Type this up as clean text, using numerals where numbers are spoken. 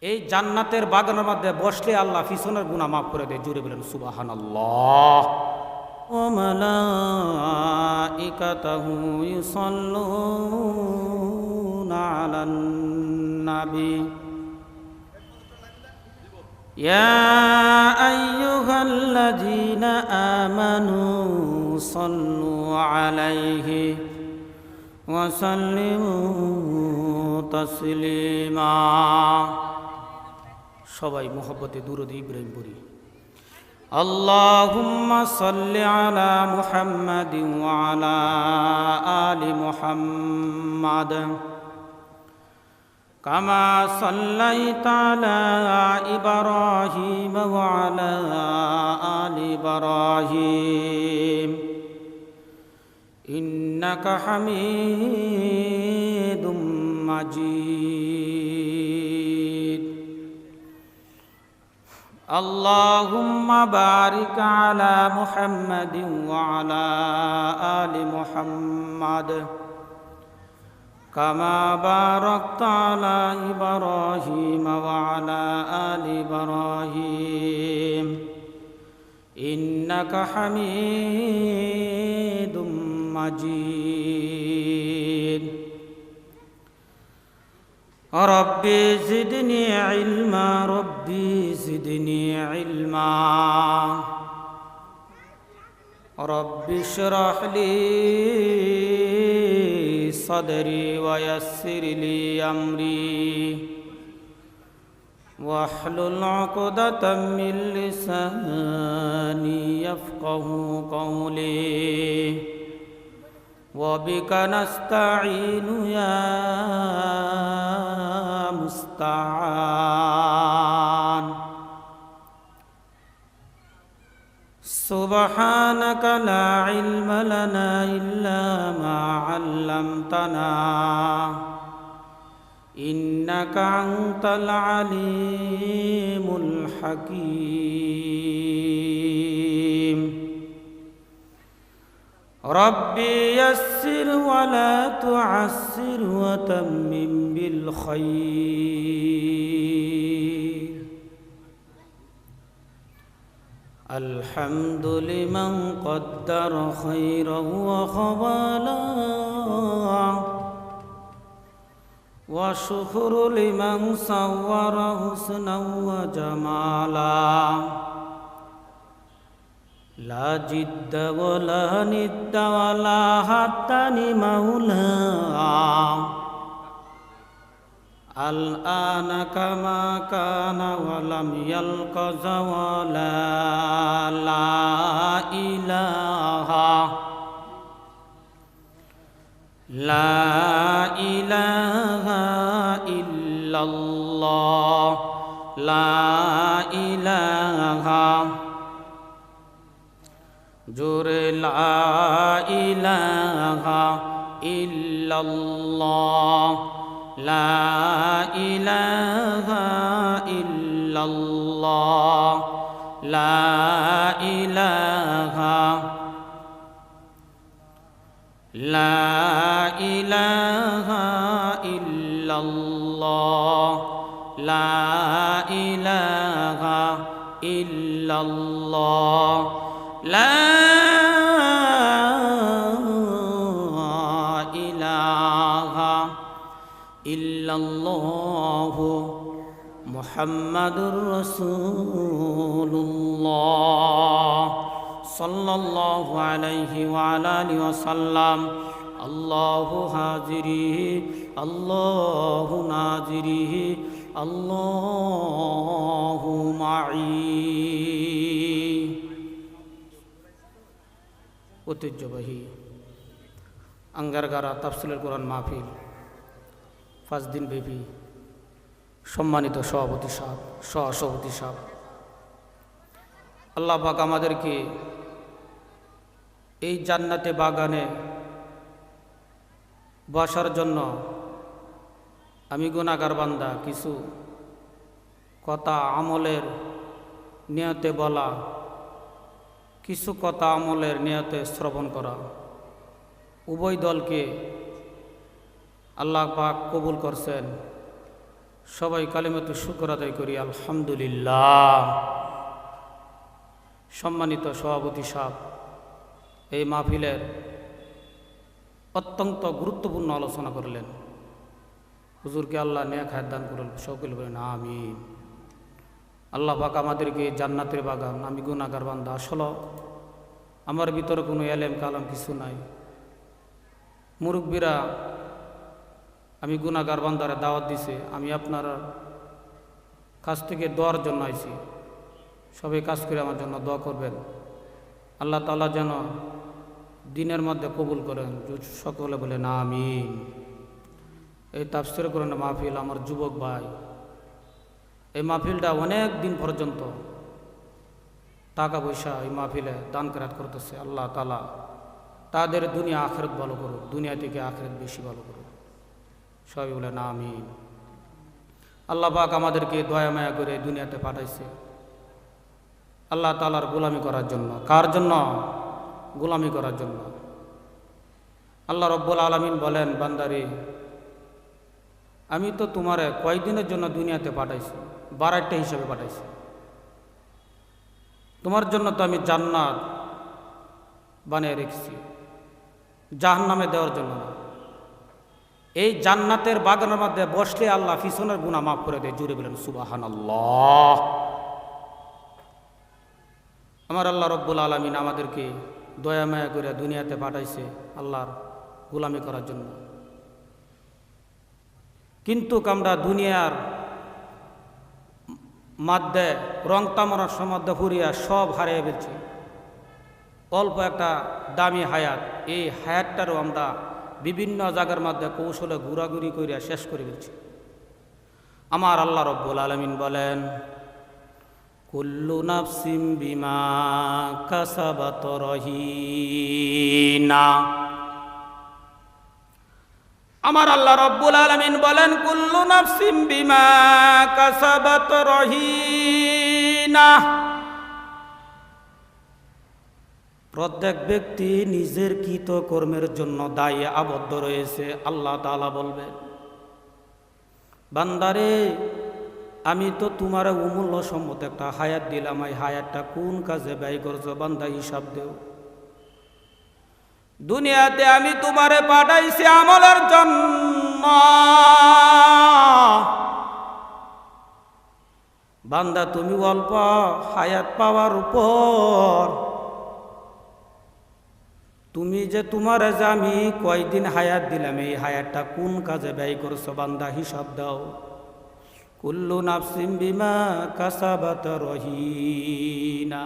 এই জান্নাতের বাগানের মধ্যে বসলে আল্লাহ পিছনের গুনাহ মাফ করে দেয়। জুড়ে বলেন সুবহানাল্লাহ। ওয়া মালাইকাতুহু ইউসাল্লুনা আলান নাবী ইয়া আইয়ুহাল্লাযীনা আমানু সাল্লু আলাইহি ওয়া সাল্লিমু তাসলিমা। সবাই মোহব্বতে দুরূদ ইব্রাহিম পড়ি। আল্লাহুম্মা সাল্লি আলা মুহাম্মাদিন ওয়া আলা আলি মুহাম্মাদ কামা সাল্লাইতা আলা ইব্রাহিম ওয়া আলা আলি ইব্রাহিম ইন্নাকা হামিদুম মাজিদ। আল্লাহুম্মা বারিক আলা মুহাম্মাদিন ওয়া আলা আলি মুহাম্মাদ কামা বারাকতা আলা ইব্রাহিম ওয়া আলা আলি ইব্রাহিম ইন্নাকা হামিদুম মাজিদ। রব্বি জিদনি ইলমা রব্বি জিদনি ইলমা রব্বি ইশরাহ লি صدري ويسر لي أمري واحلل عقدة من لساني يفقه قولي وبك نستعين يا مستعان سبحانك لا علم لنا إلا ما علمتنا إنك أنت العليم الحكيم ربي يسر ولا تعسر وتمم بالخير الحمد لمن قدر خيره وخبالا وشكر لمن صور حسنا وجمالا لا جد ولا ند ولا حتى مولا الآن كما كان ولم يلق زوالا لا إله لا إله إلا الله لا إله جور لا إله إلا الله لا إله إلا الله لا إله لا إله إلا الله لا إله إلا الله لا إله إلا الله محمد رسول الله صلى الله عليه وعلى آله وسلم الله حاضره الله ناظره الله معي ঐতিহ্যবাহী আঙ্গারগারা তাফসিলুল কোরআন মাহফিল 5 দিন ব্যাপী সম্মানিত সভাপতি সাহেব, সহসভাপতি সাহেব, আল্লাহ পাক আমাদেরকে এই জান্নাতে বাগানে বসার জন্য আমি গুনাহগার বান্দা কিছু কথা আমলের নিয়তে বলা, কিছু কথা আমলের নিয়তে শ্রবণ করা, উভয় দলকে আল্লাহ পাক কবুল করছেন। সবাই কালিমাতু শুকর আদায় করি আলহামদুলিল্লাহ। সম্মানিত সভাপতি সাহেব, এই মাহফিলের অত্যন্ত গুরুত্বপূর্ণ আলোচনা করলেন। হুজুরকে আল্লাহ নেক হায়াত দান করুন, সকলে বলেন আমিন। আল্লাহ পাক আমাদেরকে জান্নাতের বাগান। আমি গুনাহগার বান্দা, আসলে আমার ভিতরে কোনো এলেম কালাম কিছু নাই। মুরব্বীরা আমি গুনাহগার বান্দারে দাওয়াত দিছে, আমি আপনার কাছ থেকে দোয়ার জন্য আইছি। সবাই কাজ করে আমার জন্য দোয়া করবেন, আল্লাহ তাআলা যেন দিনের মধ্যে কবুল করেন। সকলে বলেন আমিন। এই তাফসীর কোরআন মাহফিল আমার যুবক ভাই, এই মাহফিলটা অনেক দিন পর্যন্ত টাকা পয়সা এই মাহফিলে দান কেরাত করতেছে। আল্লাহ তাআলা তাদের দুনিয়া আখিরাত ভালো করুক, দুনিয়া থেকে আখিরাত বেশি ভালো করুক। সবাই বলেন আমিন। আল্লাহ পাক আমাদেরকে দয়া মায়া করে দুনিয়াতে পাঠাইছে আল্লাহ তাআলার গোলামি করার জন্য। কার জন্য? গোলামি করার জন্য। আল্লাহ রব্বুল আলামিন বলেন, বান্দারে আমি তো তোমারে কয়দিনের জন্য দুনিয়াতে পাঠাইছি, 12টা হিসাবে পাঠাইছি। তোমার জন্য তো আমি জান্নাত বানিয়ে রেখেছি, জাহান্নামে দেওয়ার জন্য না। এই জান্নাতের বাগানের মধ্যে বসলে আল্লাহ পিছনের গুনাহ মাফ করে দেয়। জুড়ে বলেন সুবহানাল্লাহ। আমার আল্লাহ রব্বুল আলামিন আমাদেরকে দয়া মায়া করে দুনিয়াতে পাঠাইছে আল্লাহর গোলামি করার জন্য। কিন্তু আমরা দুনিয়ার মধ্যে রং তামানোর সম্বন্ধে ফুরিয়া সব হারিয়ে ফেলছি। অল্প একটা দামি হায়াত, এই হায়াতটারও আমরা বিভিন্ন জায়গার মধ্যে কৌশলে ঘোরাঘুরি করিয়া শেষ করে ফেলছি। আমার আল্লাহ রব্বুল আলামিন বলেন, কুল্লু নাফসিম বিমা কাসাবাত রহিনা। আমার আল্লাহ রব্বুল আলামিন বলেন, কুল্লু নাফসিম বিমা কাসাবাত রহিনা। প্রত্যেক ব্যক্তি নিজের কৃত কর্মের জন্য দায়ে আবদ্ধ রয়েছে। আল্লাহ তাআলা বলবেন, বান্দারে আমি তো তোমার অমূল্য সম্মত একটা হায়াত দিলাম, এই হায়াতটা কোন কাজে ব্যয় করছো বান্দা হিসাব দেও। দুনিয়াতে আমি তোমারে পাঠাইছি আমলের জন্য। বান্দা তুমি অল্প হায়াত পাওয়ার উপর তুমি যে তোমার যে আমি কয়দিন হায়াত দিলাম, এই হায়াতটা কোন কাজে ব্যয় করছো বান্দা হিসাব দাও। কুল্লু নাফসিম বিমা কাসাবাত রহিনা।